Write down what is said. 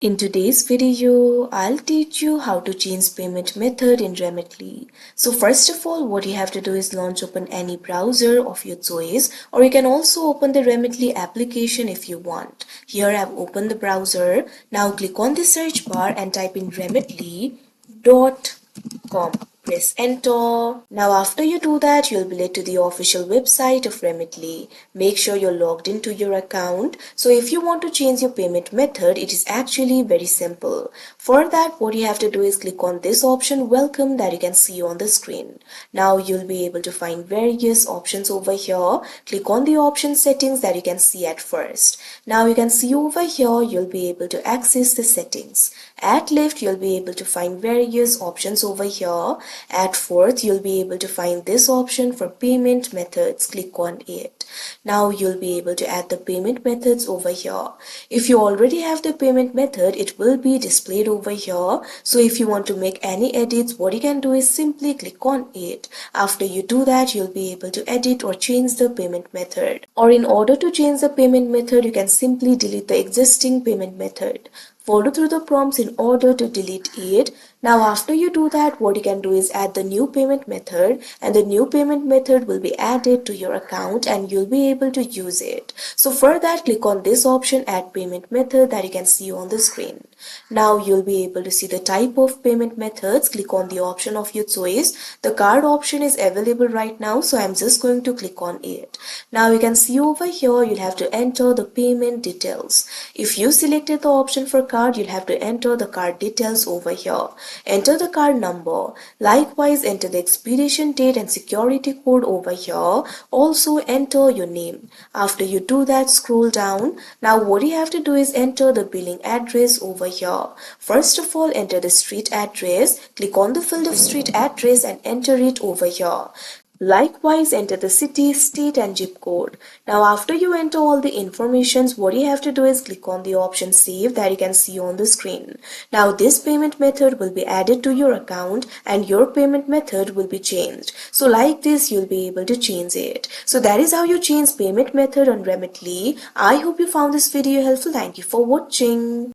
In today's video, I'll teach you how to change payment method in Remitly. So first of all, what you have to do is launch open any browser of your choice, or you can also open the Remitly application if you want. Here I've opened the browser. Now click on the search bar and type in remitly.com. Press enter. Now after you do that, you'll be led to the official website of Remitly. Make sure you're logged into your account. So if you want to change your payment method, it is actually very simple. For that, what you have to do is click on this option, welcome, that you can see on the screen. Now you'll be able to find various options over here. Click on the option settings that you can see at first. Now you can see over here, you'll be able to access the settings. At left, you'll be able to find various options over here. At fourth, you'll be able to find this option for payment methods. Click on it. Now you'll be able to add the payment methods over here. If you already have the payment method, it will be displayed over here. So if you want to make any edits, what you can do is simply click on it. After you do that, you'll be able to edit or change the payment method. Or in order to change the payment method, you can simply delete the existing payment method. Follow through the prompts in order to delete it. Now after you do that, what you can do is add the new payment method, and the new payment method will be added to your account and you'll be able to use it. So for that, click on this option, add payment method, that you can see on the screen. Now you'll be able to see the type of payment methods. Click on the option of your choice. The card option is available right now, so I'm just going to click on it. Now you can see over here, you'll have to enter the payment details. If you selected the option for card, you'll have to enter the card details over here. Enter the card number. Likewise, enter the expiration date and security code over here. Also enter your name. After you do that, scroll down. Now what you have to do is enter the billing address over here. First of all, enter the street address. Click on the field of street address and enter it over here. Likewise, enter the city, state and zip code. Now after you enter all the informations, what you have to do is click on the option save, that you can see on the screen. Now this payment method will be added to your account and your payment method will be changed. So like this, you'll be able to change it. So that is how you change payment method on Remitly. I hope you found this video helpful. Thank you for watching.